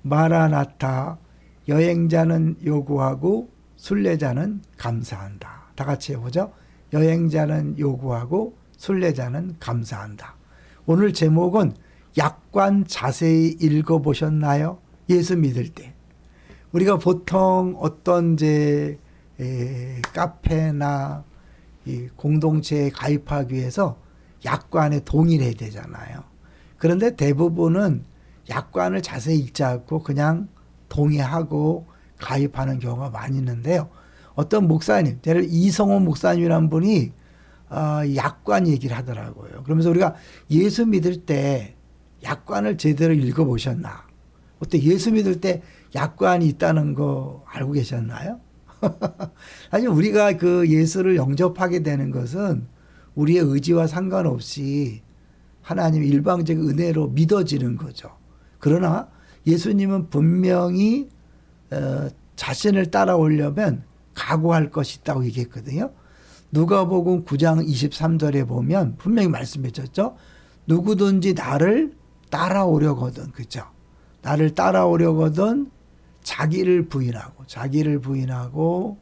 마라나타. 여행자는 요구하고 순례자는 감사한다. 다 같이 해보죠. 여행자는 요구하고 순례자는 감사한다. 오늘 제목은 약관 자세히 읽어보셨나요? 예수 믿을 때. 우리가 보통 어떤 카페나 이 공동체에 가입하기 위해서 약관에 동의를 해야 되잖아요. 그런데 대부분은 약관을 자세히 읽지 않고 그냥 동의하고 가입하는 경우가 많이 있는데요. 어떤 목사님, 예를 이성호 목사님이라는 분이 약관 얘기를 하더라고요. 그러면서 우리가 예수 믿을 때 약관을 제대로 읽어보셨나? 어때 예수 믿을 때 약관이 있다는 거 알고 계셨나요? 사실 우리가 그 예수를 영접하게 되는 것은 우리의 의지와 상관없이 하나님의 일방적 은혜로 믿어지는 거죠. 그러나 예수님은 분명히 자신을 따라오려면 각오할 것이 있다고 얘기했거든요. 누가복음 9장 23절에 보면 분명히 말씀해 줬죠. 누구든지 나를 따라오려거든, 그죠? 나를 따라오려거든 자기를 부인하고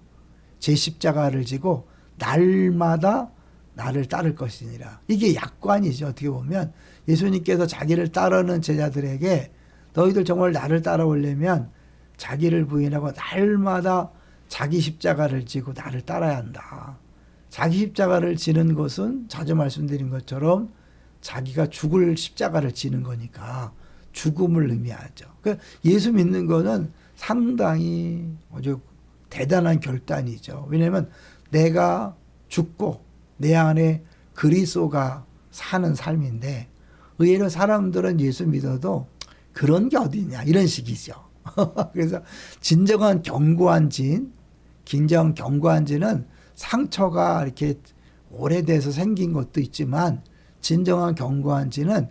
제 십자가를 지고 날마다 나를 따를 것이니라. 이게 약관이죠. 어떻게 보면 예수님께서 자기를 따르는 제자들에게 너희들 정말 나를 따라오려면 자기를 부인하고 날마다 자기 십자가를 지고 나를 따라야 한다. 자기 십자가를 지는 것은 자주 말씀드린 것처럼 자기가 죽을 십자가를 지는 거니까 죽음을 의미하죠. 그러니까 예수 믿는 거는 상당히 아주 대단한 결단이죠. 왜냐하면 내가 죽고 내 안에 그리스도가 사는 삶인데 의외로 사람들은 예수 믿어도 그런 게 어디냐 이런 식이죠. 그래서 진정한 견고한 진, 상처가 이렇게 오래돼서 생긴 것도 있지만 진정한 견고한 진은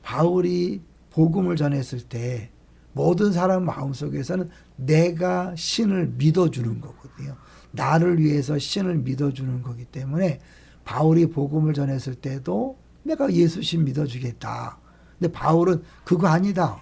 바울이 복음을 전했을 때 모든 사람 마음속에서는 내가 신을 믿어주는 거거든요. 나를 위해서 신을 믿어주는 거기 때문에 바울이 복음을 전했을 때도 내가 예수 신 믿어주겠다. 근데 바울은 그거 아니다.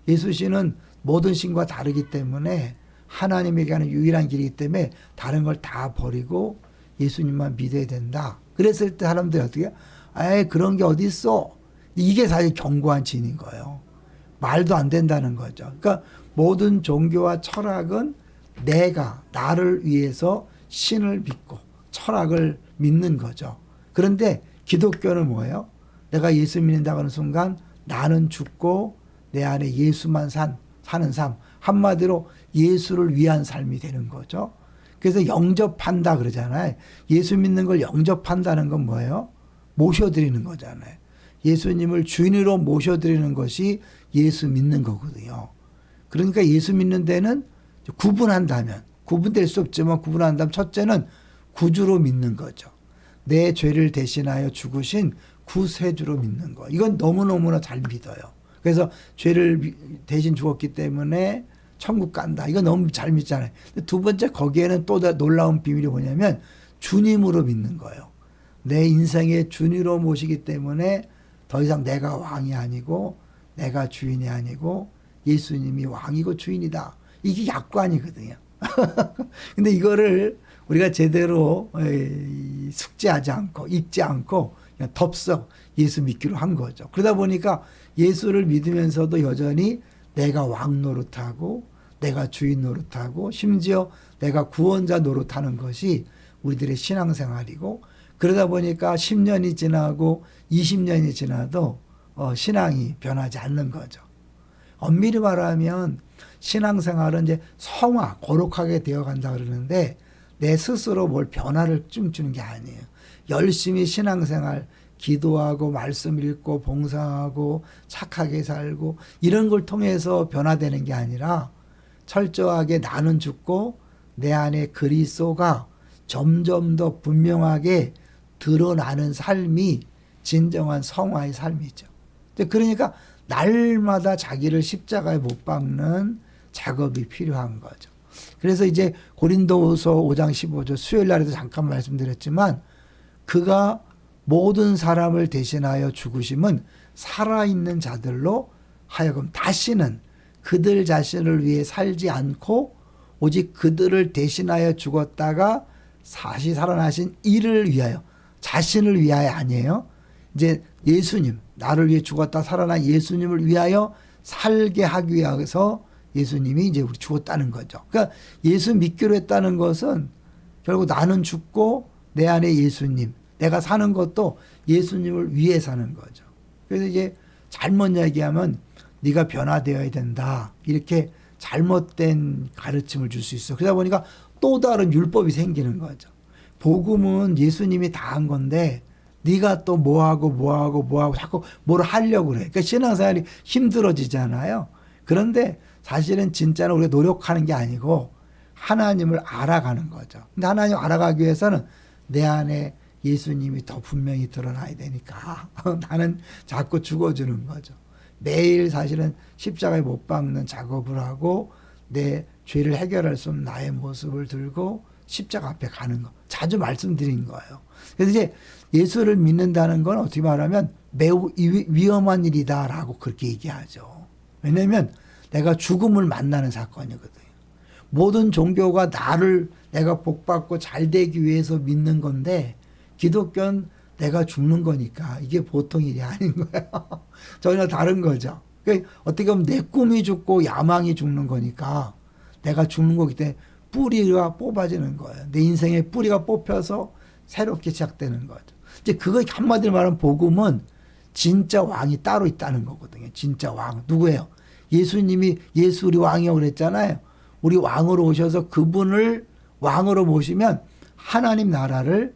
예수 신은 모든 신과 다르기 때문에 하나님에게 하는 유일한 길이기 때문에 다른 걸 다 버리고 예수님만 믿어야 된다. 그랬을 때 사람들이 어떻게 에이 그런 게 어디 있어. 이게 사실 견고한 진인 거예요. 말도 안 된다는 거죠. 그러니까 모든 종교와 철학은 나를 위해서 신을 믿고 철학을 믿는 거죠. 그런데 기독교는 뭐예요? 내가 예수 믿는다고 하는 순간 나는 죽고 내 안에 예수만 사는 삶. 한마디로 예수를 위한 삶이 되는 거죠. 그래서 영접한다 그러잖아요. 예수 믿는 걸 영접한다는 건 뭐예요? 모셔드리는 거잖아요. 예수님을 주인으로 모셔드리는 것이 예수 믿는 거거든요. 그러니까 예수 믿는 데는 구분될 수 없지만 구분한다면 첫째는 구주로 믿는 거죠. 내 죄를 대신하여 죽으신 구세주로 믿는 거. 이건 너무너무나 잘 믿어요. 그래서 죄를 대신 죽었기 때문에 천국 간다. 이거 너무 잘 믿잖아요. 두 번째 거기에는 또 놀라운 비밀이 뭐냐면 주님으로 믿는 거예요. 내 인생의 주님으로 모시기 때문에 더 이상 내가 왕이 아니고 내가 주인이 아니고 예수님이 왕이고 주인이다. 이게 약관이거든요. 근데 이거를 우리가 제대로 숙지하지 않고 읽지 않고 그냥 덥석 예수 믿기로 한 거죠. 그러다 보니까 예수를 믿으면서도 여전히 내가 왕 노릇하고 내가 주인 노릇하고 심지어 내가 구원자 노릇하는 것이 우리들의 신앙생활이고 그러다 보니까 10년이 지나고 20년이 지나도 신앙이 변하지 않는 거죠. 엄밀히 말하면 신앙생활은 이제 성화, 거룩하게 되어간다 그러는데 내 스스로 뭘 변화를 주는 게 아니에요. 열심히 신앙생활, 기도하고 말씀 읽고 봉사하고 착하게 살고 이런 걸 통해서 변화되는 게 아니라 철저하게 나는 죽고 내 안에 그리스도가 점점 더 분명하게 드러나는 삶이 진정한 성화의 삶이죠. 그러니까 날마다 자기를 십자가에 못 박는 작업이 필요한 거죠. 그래서 이제 고린도후서 5장 15절 수요일 날에도 잠깐 말씀드렸지만 그가 모든 사람을 대신하여 죽으심은 살아있는 자들로 하여금 다시는 그들 자신을 위해 살지 않고 오직 그들을 대신하여 죽었다가 다시 살아나신 이를 위하여, 자신을 위하여 아니에요. 이제 예수님, 나를 위해 죽었다 살아난 예수님을 위하여 살게 하기 위해서 예수님이 이제 우리 죽었다는 거죠. 그러니까 예수 믿기로 했다는 것은 결국 나는 죽고 내 안에 예수님, 내가 사는 것도 예수님을 위해 사는 거죠. 그래서 이제 잘못 얘기하면 네가 변화되어야 된다, 이렇게 잘못된 가르침을 줄 수 있어. 그러다 보니까 또 다른 율법이 생기는 거죠. 복음은 예수님이 다 한 건데 네가 또 뭐하고 자꾸 뭘 하려고 그래. 그러니까 신앙생활이 힘들어지잖아요. 그런데 사실은 진짜로 우리가 노력하는 게 아니고 하나님을 알아가는 거죠. 근데 하나님 알아가기 위해서는 내 안에 예수님이 더 분명히 드러나야 되니까 나는 자꾸 죽어주는 거죠. 매일 사실은 십자가에 못 박는 작업을 하고 내 죄를 해결할 수 없는 나의 모습을 들고 십자가 앞에 가는 거 자주 말씀드린 거예요. 그래서 이제 예수를 믿는다는 건 어떻게 말하면 매우 위험한 일이다라고 그렇게 얘기하죠. 왜냐하면 내가 죽음을 만나는 사건이거든요. 모든 종교가 나를 내가 복받고 잘 되기 위해서 믿는 건데 기독교는 내가 죽는 거니까 이게 보통 일이 아닌 거예요. 전혀 다른 거죠. 그러니까 어떻게 보면 내 꿈이 죽고 야망이 죽는 거니까 내가 죽는 거기 때문에 뿌리가 뽑아지는 거예요. 내 인생의 뿌리가 뽑혀서 새롭게 시작되는 거죠. 이제 그거 한마디로 말하면 복음은 진짜 왕이 따로 있다는 거거든요. 진짜 왕. 누구예요? 예수님이 예수 우리 왕이라고 그랬잖아요. 우리 왕으로 오셔서 그분을 왕으로 모시면 하나님 나라를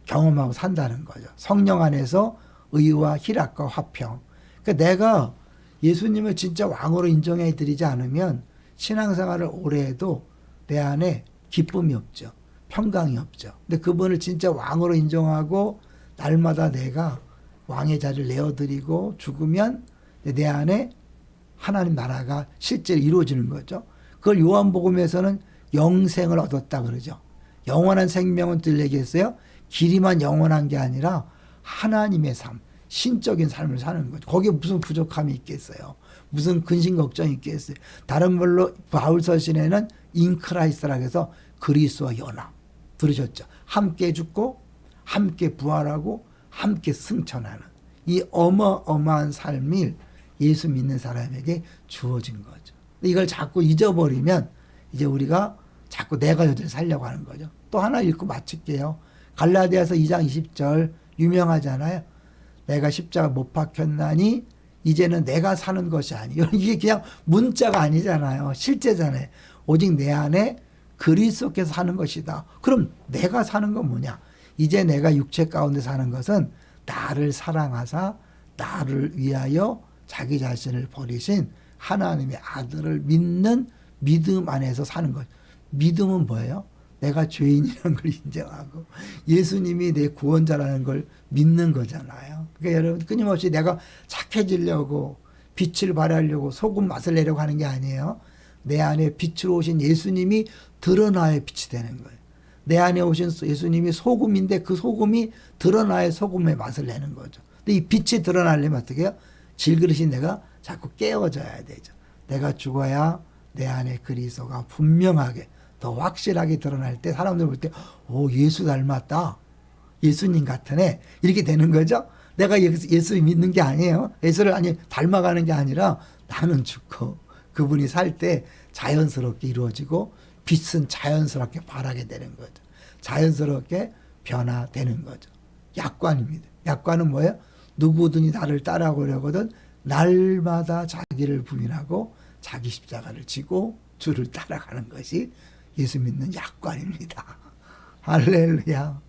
경험하고 산다는 거죠. 성령 안에서 의와 희락과 화평. 그러니까 내가 예수님을 진짜 왕으로 인정해 드리지 않으면 신앙생활을 오래 해도 내 안에 기쁨이 없죠. 평강이 없죠. 근데 그분을 진짜 왕으로 인정하고 날마다 내가 왕의 자리를 내어드리고 죽으면 내 안에 하나님 나라가 실제로 이루어지는 거죠. 그걸 요한복음에서는 영생을 얻었다 그러죠. 영원한 생명은 늘 얘기했어요. 길이만 영원한 게 아니라 하나님의 삶, 신적인 삶을 사는 거죠. 거기에 무슨 부족함이 있겠어요. 무슨 근심 걱정이 있겠어요. 다른 말로 바울 서신에는 인크라이스라고 해서 그리스도와 연합. 들으셨죠? 함께 죽고 함께 부활하고 함께 승천하는 이 어마어마한 삶이 예수 믿는 사람에게 주어진 거죠. 이걸 자꾸 잊어버리면 이제 우리가 자꾸 내가 여전히 살려고 하는 거죠. 또 하나 읽고 마칠게요. 갈라디아서 2장 20절 유명하잖아요. 내가 십자가 못 박혔나니 이제는 내가 사는 것이 아니요. 이게 그냥 문자가 아니잖아요. 실제잖아요. 오직 내 안에 그리스도께서 사는 것이다. 그럼 내가 사는 건 뭐냐? 이제 내가 육체 가운데 사는 것은 나를 사랑하사 나를 위하여 자기 자신을 버리신 하나님의 아들을 믿는 믿음 안에서 사는 것. 믿음은 뭐예요? 내가 죄인이라는 걸 인정하고 예수님이 내 구원자라는 걸 믿는 거잖아요. 그러니까 여러분 끊임없이 내가 착해지려고 빛을 발하려고 소금 맛을 내려고 하는 게 아니에요. 내 안에 빛으로 오신 예수님이 드러나야 빛이 되는 거예요. 내 안에 오신 예수님이 소금인데 그 소금이 드러나야 소금의 맛을 내는 거죠. 근데 이 빛이 드러나려면 어떻게 해요? 질그릇이 내가 자꾸 깨어져야 되죠. 내가 죽어야 내 안에 그리스도가 분명하게 더 확실하게 드러날 때 사람들 볼 때 예수 닮았다. 예수님 같으네. 이렇게 되는 거죠. 내가 예수 믿는 게 아니에요. 예수를 닮아가는 게 아니라 나는 죽고 그분이 살 때 자연스럽게 이루어지고 빛은 자연스럽게 발하게 되는 거죠. 자연스럽게 변화되는 거죠. 약관입니다. 약관은 뭐예요? 누구든지 나를 따라오려거든 날마다 자기를 부인하고 자기 십자가를 지고 주를 따라가는 것이 예수 믿는 약관입니다. 할렐루야.